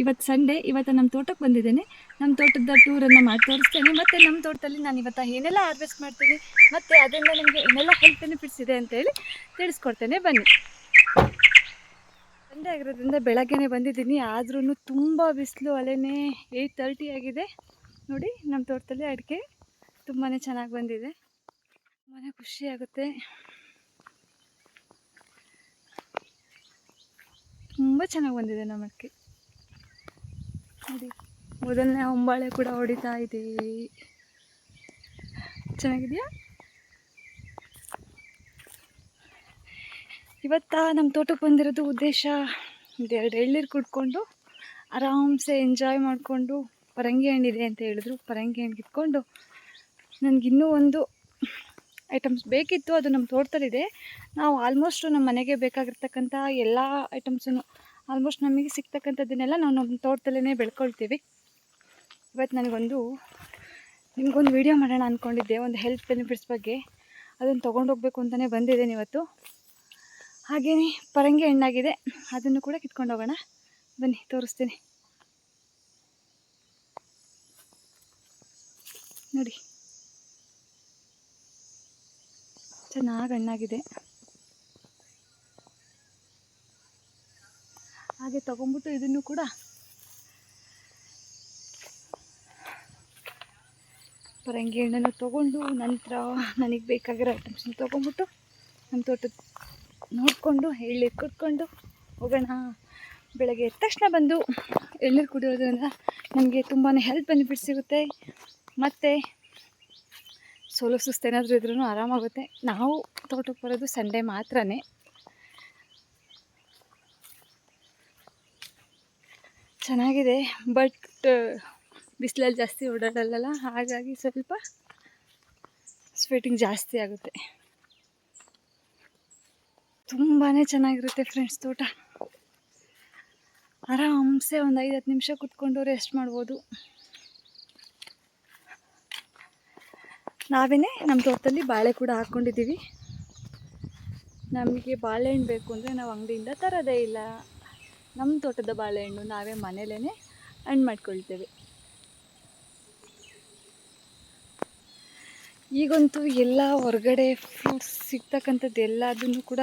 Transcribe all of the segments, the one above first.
ಇವತ್ತು ಸಂಡೇ, ಇವತ್ತು ನಮ್ಮ ತೋಟಕ್ಕೆ ಬಂದಿದ್ದೇನೆ. ನಮ್ಮ ತೋಟದ ಟೂರನ್ನು ಮಾಡಿ ತೋರಿಸ್ತೇನೆ. ಮತ್ತು ನಮ್ಮ ತೋಟದಲ್ಲಿ ನಾನು ಇವತ್ತು ಏನೆಲ್ಲ ಹಾರ್ವೆಸ್ಟ್ ಮಾಡ್ತೀನಿ ಮತ್ತು ಅದರಿಂದ ನಮಗೆ ಏನೆಲ್ಲ ಹೆಲ್ತ್ ಬೆನಿಫಿಟ್ಸ್ ಇದೆ ಅಂತೇಳಿ ತಿಳಿಸ್ಕೊಡ್ತೇನೆ, ಬನ್ನಿ. ಸಂಡೇ ಆಗಿರೋದ್ರಿಂದ ಬೆಳಗ್ಗೆನೇ ಬಂದಿದ್ದೀನಿ, ಆದ್ರೂ ತುಂಬ ಬಿಸಿಲು. ಅಲ್ಲೇ 8:30 ಆಗಿದೆ. ನೋಡಿ, ನಮ್ಮ ತೋಟದಲ್ಲಿ ಅಡಿಕೆ ತುಂಬಾ ಚೆನ್ನಾಗಿ ಬಂದಿದೆ. ತುಂಬಾ ಖುಷಿಯಾಗುತ್ತೆ. ತುಂಬ ಚೆನ್ನಾಗಿ ಬಂದಿದೆ ನಮ್ಮ ಅಡಿಕೆ. ನೋಡಿ, ಮೊದಲನೇ ಹೊಂಬಾಳೆ ಕೂಡ ಹೊಡಿತಾ ಇದೆ. ಚೆನ್ನಾಗಿದೆಯಾ? ಇವತ್ತು ನಮ್ಮ ತೋಟಕ್ಕೆ ಬಂದಿರೋದು ಉದ್ದೇಶ, ಇದೆರಡು ಎಳ್ನೀರು ಕುಡ್ಕೊಂಡು ಆರಾಮ್ಸೆ ಎಂಜಾಯ್ ಮಾಡಿಕೊಂಡು, ಪರಂಗಿ ಹಣ್ಣಿದೆ ಅಂತ ಹೇಳಿದ್ರು, ಪರಂಗಿ ಹಣ್ಣು ಕಿತ್ಕೊಂಡು, ನನಗಿನ್ನೂ ಒಂದು ಐಟಮ್ಸ್ ಬೇಕಿತ್ತು, ಅದು ನಮ್ಮ ತೋಟದಲ್ಲಿದೆ. ನಾವು ಆಲ್ಮೋಸ್ಟ್ ನಮ್ಮ ಮನೆಗೆ ಬೇಕಾಗಿರ್ತಕ್ಕಂಥ ಎಲ್ಲ ಐಟಮ್ಸನ್ನು ಆಲ್ಮೋಸ್ಟ್ ನಮಗೆ ಸಿಗ್ತಕ್ಕಂಥದ್ದನ್ನೆಲ್ಲ ನಾವು ನಮ್ಮ ತೋಟದಲ್ಲೇ ಬೆಳ್ಕೊಳ್ತೀವಿ. ಇವತ್ತು ನಿಮಗೊಂದು ವಿಡಿಯೋ ಮಾಡೋಣ ಅಂದ್ಕೊಂಡಿದ್ದೆ, ಒಂದು ಹೆಲ್ತ್ ಬೆನಿಫಿಟ್ಸ್ ಬಗ್ಗೆ. ಅದನ್ನು ತೊಗೊಂಡೋಗ್ಬೇಕು ಅಂತಲೇ ಬಂದಿದ್ದೇನೆ ಇವತ್ತು. ಹಾಗೆಯೇ ಪರಂಗಿ ಹಣ್ಣಾಗಿದೆ, ಅದನ್ನು ಕೂಡ ಕಿತ್ಕೊಂಡು ಹೋಗೋಣ, ಬನ್ನಿ ತೋರಿಸ್ತೀನಿ. ನೋಡಿ, ಚೆನ್ನಾಗಿ ಹಣ್ಣಾಗಿದೆ. ಹಾಗೆ ತೊಗೊಂಬಿಟ್ಟು ಇದನ್ನು ಕೂಡ ಪರಂಗಿ ಹಣ್ಣನ್ನು ತೊಗೊಂಡು, ನಂತರ ನನಗೆ ಬೇಕಾಗಿರೋ ಐಟಮ್ಸನ್ನು ತೊಗೊಂಬಿಟ್ಟು ನಮ್ಮ ತೋಟದ ನೋಡಿಕೊಂಡು ಎಳ್ನೀರು ಕುಡ್ಕೊಂಡು ಹೋಗೋಣ. ಬೆಳಗ್ಗೆ ಎದ್ದ ತಕ್ಷಣ ಬಂದು ಎಳ್ನೀರು ಕುಡಿಯೋದ್ರಿಂದ ನಮಗೆ ತುಂಬಾ ಹೆಲ್ತ್ ಬೆನಿಫಿಟ್ಸ್ ಸಿಗುತ್ತೆ. ಮತ್ತು ಸೋಲೋ ಸುಸ್ತೇನಾದರೂ ಇದ್ರೂ ಆರಾಮಾಗುತ್ತೆ. ನಾವು ತೋಟಕ್ಕೆ ಬರೋದು ಸಂಡೇ ಮಾತ್ರನೇ. ಚೆನ್ನಾಗಿದೆ, ಬಟ್ ಬಿಸಿಲಲ್ಲಿ ಜಾಸ್ತಿ ಓಡಾಡಲ್ಲ, ಹಾಗಾಗಿ ಸ್ವಲ್ಪ ಸ್ವೆಟಿಂಗ್ ಜಾಸ್ತಿ ಆಗುತ್ತೆ. ತುಂಬಾ ಚೆನ್ನಾಗಿರುತ್ತೆ ಫ್ರೆಂಡ್ಸ್ ತೋಟ. ಆರಾಮ್ಸೆ ಒಂದು 5-10 ನಿಮಿಷ ಕೂತ್ಕೊಂಡು ರೆಸ್ಟ್ ಮಾಡ್ಬೋದು. ನಾವೇ ನಮ್ಮ ತೋಟದಲ್ಲಿ ಬಾಳೆ ಕೂಡ ಹಾಕ್ಕೊಂಡಿದ್ದೀವಿ. ನಮಗೆ ಬಾಳೆಹಣ್ಣು ಬೇಕು ಅಂದರೆ ನಾವು ಅಂಗಡಿಯಿಂದ ತರೋದೇ ಇಲ್ಲ. ನಮ್ಮ ತೋಟದ ಬಾಳೆಹಣ್ಣು ನಾವೇ ಮನೇಲೇ ಹಣ್ಣು ಮಾಡ್ಕೊಳ್ತೇವೆ. ಈಗಂತೂ ಎಲ್ಲ ಹೊರಗಡೆ ಫ್ರೂಟ್ಸ್ ಸಿಗ್ತಕ್ಕಂಥದ್ದು ಎಲ್ಲದನ್ನು ಕೂಡ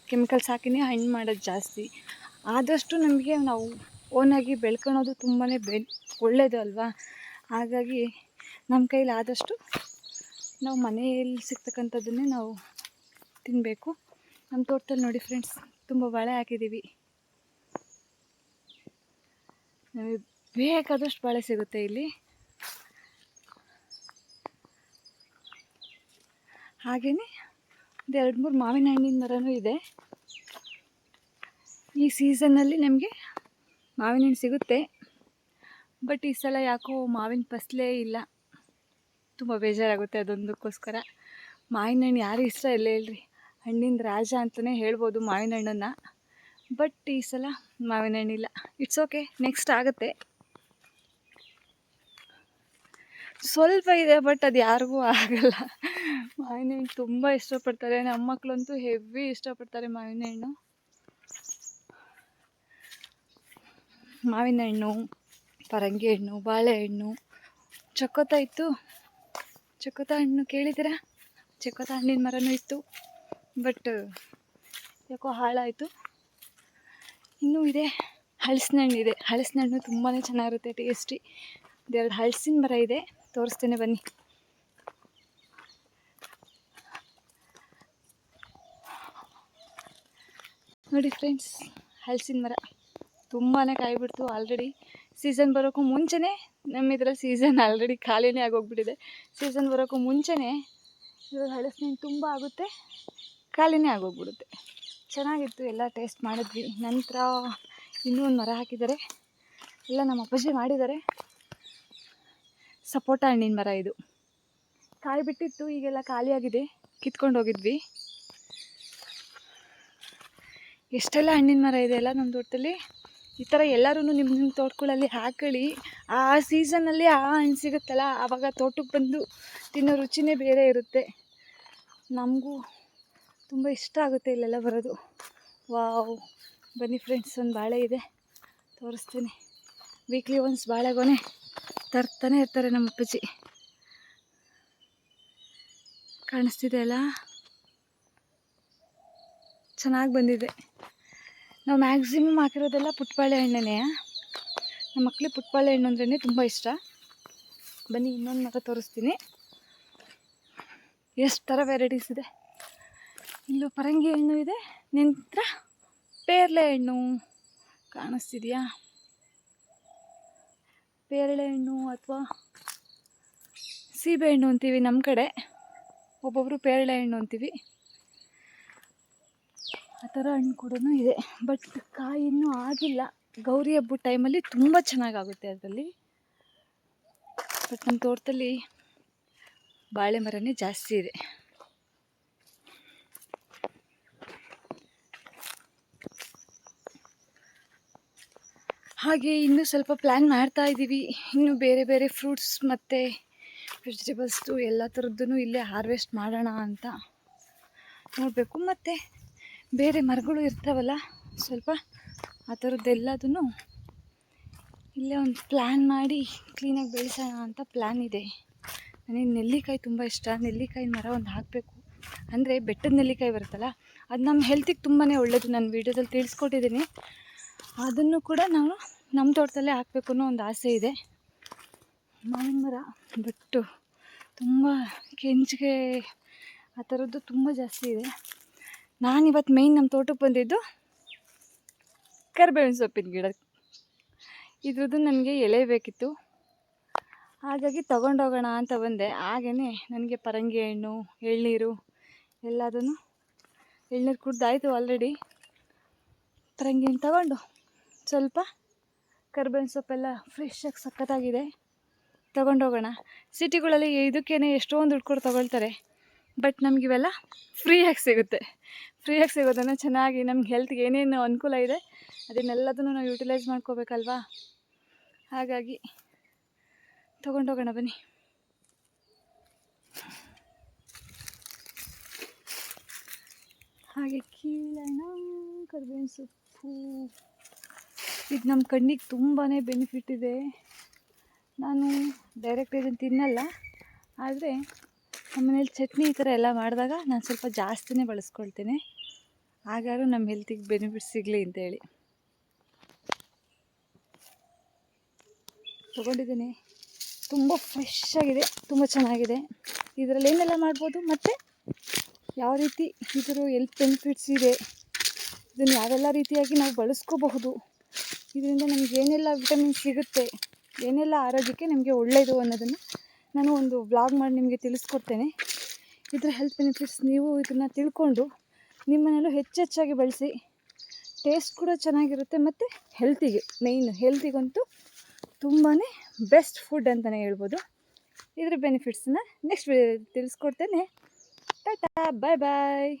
ಕೆಮಿಕಲ್ಸ್ ಹಾಕಿನೇ ಹಣ್ಣು ಮಾಡೋದು ಜಾಸ್ತಿ. ಆದಷ್ಟು ನಮಗೆ ನಾವು ಓನಾಗಿ ಬೆಳ್ಕೊಳೋದು ತುಂಬಾ ಒಳ್ಳೆಯದು ಅಲ್ವಾ. ಹಾಗಾಗಿ ನಮ್ಮ ಕೈಲಿ ಆದಷ್ಟು ನಾವು ಮನೆಯಲ್ಲಿ ಸಿಗ್ತಕ್ಕಂಥದ್ದನ್ನೇ ನಾವು ತಿನ್ನಬೇಕು. ನಮ್ಮ ತೋಟದಲ್ಲಿ ನೋಡಿ ಫ್ರೆಂಡ್ಸ್, ತುಂಬ ಬಾಳೆ ಹಾಕಿದ್ದೀವಿ. ನಮಗೆ ಬೇಕಾದಷ್ಟು ಬಾಳೆ ಸಿಗುತ್ತೆ ಇಲ್ಲಿ. ಹಾಗೆಯೇ ಒಂದು 2-3 ಮಾವಿನ ಹಣ್ಣಿನ ಮರನೂ ಇದೆ. ಈ ಸೀಸನ್ನಲ್ಲಿ ನಮಗೆ ಮಾವಿನ ಹಣ್ಣು ಸಿಗುತ್ತೆ, ಬಟ್ ಈ ಸಲ ಯಾಕೋ ಮಾವಿನ ಫಸಲೇ ಇಲ್ಲ. ತುಂಬ ಬೇಜಾರಾಗುತ್ತೆ ಅದೊಂದಕ್ಕೋಸ್ಕರ. ಮಾವಿನ ಹಣ್ಣು ಯಾರು ಇಷ್ಟ ಇಲ್ಲ ಹೇಳ್ರಿ, ಹಣ್ಣಿನ ರಾಜ ಅಂತಲೇ ಹೇಳ್ಬೋದು ಮಾವಿನ ಹಣ್ಣನ್ನು. ಬಟ್ ಈ ಸಲ ಮಾವಿನ ಹಣ್ಣಿಲ್ಲ. ಇಟ್ಸ್ ಓಕೆ, ನೆಕ್ಸ್ಟ್ ಆಗುತ್ತೆ. ಸ್ವಲ್ಪ ಇದೆ, ಬಟ್ ಅದು ಯಾರಿಗೂ ಆಗಲ್ಲ. ಮಾವಿನ ಹಣ್ಣು ತುಂಬ ಇಷ್ಟಪಡ್ತಾರೆ. ನಮ್ಮ ಮಕ್ಕಳಂತೂ ಹೆವಿ ಇಷ್ಟಪಡ್ತಾರೆ ಮಾವಿನ ಹಣ್ಣು. ಮಾವಿನ ಹಣ್ಣು, ಪರಂಗಿ ಹಣ್ಣು, ಬಾಳೆಹಣ್ಣು, ಚಕೋತ ಇತ್ತು. ಚಕೋತ ಹಣ್ಣು ಕೇಳಿದ್ದೀರಾ? ಚಕೋತ ಹಣ್ಣಿನ ಮರನೂ ಇತ್ತು, ಬಟ್ ಯಾಕೋ ಹಾಳಾಯಿತು. ಇನ್ನೂ ಇದೆ, ಹಲಸಿನ ಹಣ್ಣಿದೆ. ಹಲಸಿನ ಹಣ್ಣು ತುಂಬಾ ಚೆನ್ನಾಗಿರುತ್ತೆ, ಟೇಸ್ಟಿ. 2 ಹಲಸಿನ ಮರ ಇದೆ, ತೋರಿಸ್ತೇನೆ ಬನ್ನಿ. ನೋಡಿ ಫ್ರೆಂಡ್ಸ್, ಹಲಸಿನ ಮರ ತುಂಬಾ ಕಾಯಿ ಬಿಡ್ತು. ಆಲ್ರೆಡಿ ಸೀಸನ್ ಬರೋಕ್ಕೂ ಮುಂಚೆನೇ ನಮ್ಮಿದ್ರಲ್ಲಿ ಸೀಸನ್ ಆಲ್ರೆಡಿ ಖಾಲಿನೇ ಆಗೋಗ್ಬಿಟ್ಟಿದೆ. ಸೀಸನ್ ಬರೋಕ್ಕೂ ಮುಂಚೆನೇ ಇವಾಗ ಹಲಸಿನ ಹಣ್ಣು ತುಂಬ ಆಗುತ್ತೆ, ಖಾಲಿನೇ ಆಗೋಗ್ಬಿಡುತ್ತೆ. ಚೆನ್ನಾಗಿತ್ತು, ಎಲ್ಲ ಟೇಸ್ಟ್ ಮಾಡಿದ್ವಿ. ನಂತರ ಇನ್ನೂ ಒಂದು ಮರ ಹಾಕಿದ್ದಾರೆ, ಎಲ್ಲ ನಮ್ಮ ಅಪ್ಪಾಜಿ ಮಾಡಿದ್ದಾರೆ. ಸಪೋಟ ಹಣ್ಣಿನ ಮರ ಇದು. ಕಾಯಿ ಬಿಟ್ಟಿತ್ತು, ಈಗೆಲ್ಲ ಖಾಲಿಯಾಗಿದೆ, ಕಿತ್ಕೊಂಡು ಹೋಗಿದ್ವಿ. ಎಷ್ಟೆಲ್ಲ ಹಣ್ಣಿನ ಮರ ಇದೆ ಅಲ್ಲ ನಮ್ಮ ತೋಟದಲ್ಲಿ. ಈ ಥರ ಎಲ್ಲರೂ ನಿಮ್ಮ ತೋಟಗಳಲ್ಲಿ ಹಾಕೊಳ್ಳಿ. ಆ ಸೀಸನ್ನಲ್ಲಿ ಆ ಹಣ್ಣು ಸಿಗುತ್ತಲ್ಲ, ಆವಾಗ ತೋಟಕ್ಕೆ ಬಂದು ತಿನ್ನೋ ರುಚಿನೇ ಬೇರೆ ಇರುತ್ತೆ. ನಮಗೂ ತುಂಬ ಇಷ್ಟ ಆಗುತ್ತೆ ಇಲ್ಲೆಲ್ಲ ಬರೋದು. ವಾವ್, ಬನ್ನಿ ಫ್ರೆಂಡ್ಸ್, ಒಂದು ಬಾಳೆ ಇದೆ, ತೋರಿಸ್ತೀನಿ. ವೀಕ್ಲಿ ಒನ್ಸ್ ಬಾಳೆಗೊನೆ ತರ್ತಾನೆ ಇರ್ತಾರೆ ನಮ್ಮ ಅಪ್ಪಾಜಿ. ಕಾಣಿಸ್ತಿದೆ ಅಲ್ಲ, ಚೆನ್ನಾಗಿ ಬಂದಿದೆ. ನಾವು ಮ್ಯಾಕ್ಸಿಮಮ್ ಹಾಕಿರೋದೆಲ್ಲ ಪುಟ್ಟಬಾಳೆ ಹಣ್ಣೇ. ನಮ್ಮ ಮಕ್ಳಿಗೆ ಪುಟ್ಟಬಾಳೆ ಹಣ್ಣು ಅಂದ್ರೇ ತುಂಬ ಇಷ್ಟ. ಬನ್ನಿ ಇನ್ನೊಂದು ಮರ ತೋರಿಸ್ತೀನಿ. ಎಷ್ಟು ಥರ ವೆರೈಟೀಸ್ ಇದೆ. ಇಲ್ಲೂ ಪರಂಗಿ ಹಣ್ಣು ಇದೆ, ನಂತರ ಪೇರಳೆ ಹಣ್ಣು ಕಾಣಿಸ್ತಿದೆಯಾ, ಪೇರಳೆ ಹಣ್ಣು ಅಥವಾ ಸೀಬೆ ಹಣ್ಣು ಅಂತೀವಿ ನಮ್ಮ ಕಡೆ, ಒಬ್ಬೊಬ್ಬರು ಪೇರಳೆ ಹಣ್ಣು ಅಂತೀವಿ. ಆ ಥರ ಹಣ್ಣು ಕೂಡ ಇದೆ. ಬಟ್ ಕಾಯಿ ಇನ್ನೂ ಆಗಿಲ್ಲ. ಗೌರಿ ಹಬ್ಬದ ಟೈಮಲ್ಲಿ ತುಂಬ ಚೆನ್ನಾಗಾಗುತ್ತೆ ಅದರಲ್ಲಿ. ಬಟ್ ನಮ್ಮ ತೋಟದಲ್ಲಿ ಬಾಳೆ ಮರನೇ ಜಾಸ್ತಿ ಇದೆ. ಹಾಗೆ ಇನ್ನೂ ಸ್ವಲ್ಪ ಪ್ಲ್ಯಾನ್ ಮಾಡ್ತಾ ಇದ್ದೀವಿ. ಇನ್ನೂ ಬೇರೆ ಬೇರೆ ಫ್ರೂಟ್ಸ್ ಮತ್ತು ವೆಜಿಟೇಬಲ್ಸ್ದು ಎಲ್ಲ ಥರದ್ದೂ ಇಲ್ಲೇ ಹಾರ್ವೆಸ್ಟ್ ಮಾಡೋಣ ಅಂತ ನೋಡಬೇಕು. ಮತ್ತು ಬೇರೆ ಮರಗಳು ಇರ್ತಾವಲ್ಲ ಸ್ವಲ್ಪ, ಆ ಥರದ್ದೆಲ್ಲದೂ ಇಲ್ಲೇ ಒಂದು ಪ್ಲ್ಯಾನ್ ಮಾಡಿ ಕ್ಲೀನಾಗಿ ಬೆಳೆಸೋಣ ಅಂತ ಪ್ಲ್ಯಾನ್ ಇದೆ. ನನಗೆ ನೆಲ್ಲಿಕಾಯಿ ತುಂಬ ಇಷ್ಟ. ನೆಲ್ಲಿಕಾಯಿ ಮರ ಒಂದು ಹಾಕಬೇಕು. ಅಂದರೆ ಬೆಟ್ಟದ ನೆಲ್ಲಿಕಾಯಿ ಬರುತ್ತಲ್ಲ, ಅದು ನಮ್ಮ ಹೆಲ್ತಿಗೆ ತುಂಬಾ ಒಳ್ಳೆಯದು. ನಾನು ವೀಡಿಯೋದಲ್ಲಿ ತಿಳಿಸ್ಕೊಟ್ಟಿದ್ದೀನಿ. ಅದನ್ನು ಕೂಡ ನಾವು ನಮ್ಮ ತೋಟದಲ್ಲೇ ಹಾಕಬೇಕು ಅನ್ನೋ ಒಂದು ಆಸೆ ಇದೆ. ಮಾವಿನ ಮರ ಬಟ್ಟು ತುಂಬ ಕೆಂಚಿಗೆ ಆ ಥರದ್ದು ತುಂಬ ಜಾಸ್ತಿ ಇದೆ. ನಾನಿವತ್ತು ಮೇಯ್ನ್ ನಮ್ಮ ತೋಟಕ್ಕೆ ಬಂದಿದ್ದು ಕರಿಬೇವಿನ ಸೊಪ್ಪಿನ ಗಿಡ. ಇದ್ರದ್ದು ನನಗೆ ಎಲೆ ಬೇಕಿತ್ತು, ಹಾಗಾಗಿ ತೊಗೊಂಡೋಗೋಣ ಅಂತ ಬಂದೆ. ಹಾಗೇ ನನಗೆ ಪರಂಗಿ ಹಣ್ಣು, ಎಳ್ನೀರು ಎಲ್ಲದೂ, ಎಳ್ನೀರು ಕುಡ್ದಾಯಿತು ಆಲ್ರೆಡಿ. ಪರಂಗಿ ಹಣ್ಣು ತಗೊಂಡು ಸ್ವಲ್ಪ ಕರಿಬೇವಿನ ಸೊಪ್ಪೆಲ್ಲ ಫ್ರೆಶ್ಶಾಗಿ ಸಖತ್ತಾಗಿದೆ, ತೊಗೊಂಡೋಗೋಣ. ಸಿಟಿಗಳಲ್ಲಿ ಇದಕ್ಕೇ ಎಷ್ಟೊಂದು ದುಡ್ಡು ಕೊಟ್ಟು ತೊಗೊಳ್ತಾರೆ. ಬಟ್ ನಮಗಿವೆಲ್ಲ ಫ್ರೀಯಾಗಿ ಸಿಗುತ್ತೆ. ಫ್ರೀಯಾಗಿ ಸಿಗೋದನ್ನು ಚೆನ್ನಾಗಿ ನಮ್ಗೆ ಹೆಲ್ತ್ಗೆ ಏನೇನು ಅನುಕೂಲ ಇದೆ ಅದನ್ನೆಲ್ಲದನ್ನು ನಾವು ಯೂಟಿಲೈಸ್ ಮಾಡ್ಕೋಬೇಕಲ್ವಾ. ಹಾಗಾಗಿ ತೊಗೊಂಡೋಗೋಣ ಬನ್ನಿ. ಹಾಗೆ ಕೀಳೋಣ ಕರಿಬೇವಿನ ಸೊಪ್ಪು. ಇದು ನಮ್ಮ ಕಣ್ಣಿಗೆ ತುಂಬಾ ಬೆನಿಫಿಟ್ ಇದೆ. ನಾನು ಡೈರೆಕ್ಟ್ ಇದನ್ನು ತಿನ್ನಲ್ಲ, ಆದರೆ ನಮ್ಮ ಮನೇಲಿ ಚಟ್ನಿ ಈ ಥರ ಎಲ್ಲ ಮಾಡಿದಾಗ ನಾನು ಸ್ವಲ್ಪ ಜಾಸ್ತಿನೇ ಬಳಸ್ಕೊಳ್ತೇನೆ. ಹಾಗಾದ್ರೂ ನಮ್ಮ ಹೆಲ್ತಿಗೆ ಬೆನಿಫಿಟ್ ಸಿಗಲಿ ಅಂತೇಳಿ ತೊಗೊಂಡಿದ್ದೀನಿ. ತುಂಬ ಫ್ರೆಶ್ಶಾಗಿದೆ, ತುಂಬ ಚೆನ್ನಾಗಿದೆ. ಇದರಲ್ಲಿ ಏನೆಲ್ಲ ಮಾಡ್ಬೋದು ಮತ್ತು ಯಾವ ರೀತಿ ಇದರ ಹೆಲ್ತ್ ಬೆನಿಫಿಟ್ಸ್ ಇದೆ, ಇದನ್ನು ಯಾವೆಲ್ಲ ರೀತಿಯಾಗಿ ನಾವು ಬಳಸ್ಕೋಬಹುದು, ಇದರಿಂದ ನಮ್ಗೆ ಏನೆಲ್ಲ ವಿಟಮಿನ್ ಸಿಗುತ್ತೆ, ಏನೆಲ್ಲ ಆರೋಗ್ಯಕ್ಕೆ ನಮಗೆ ಒಳ್ಳೆಯದು ಅನ್ನೋದನ್ನು ನಾನು ಒಂದು ವ್ಲಾಗ್ ಮಾಡಿ ನಿಮಗೆ ತಿಳಿಸ್ಕೊಡ್ತೇನೆ. ಇದರ ಹೆಲ್ತ್ ಬೆನಿಫಿಟ್ಸ್ ನೀವು ಇದನ್ನು ತಿಳ್ಕೊಂಡು ನಿಮ್ಮ ಮನೆಯಲ್ಲೂ ಹೆಚ್ಚೆಚ್ಚಾಗಿ ಬಳಸಿ. ಟೇಸ್ಟ್ ಕೂಡ ಚೆನ್ನಾಗಿರುತ್ತೆ ಮತ್ತು ಹೆಲ್ತಿಗೆ, ಮೇಯ್ನ್ ಹೆಲ್ತಿಗಂತೂ ತುಂಬಾ ಬೆಸ್ಟ್ ಫುಡ್ ಅಂತಲೇ ಹೇಳ್ಬೋದು. ಇದರ ಬೆನಿಫಿಟ್ಸನ್ನ ನೆಕ್ಸ್ಟ್ ವಿಡಿಯೋದಲ್ಲಿ ತಿಳಿಸ್ಕೊಡ್ತೇನೆ. ಟಾಟಾ, ಬಾಯ್ ಬಾಯ್.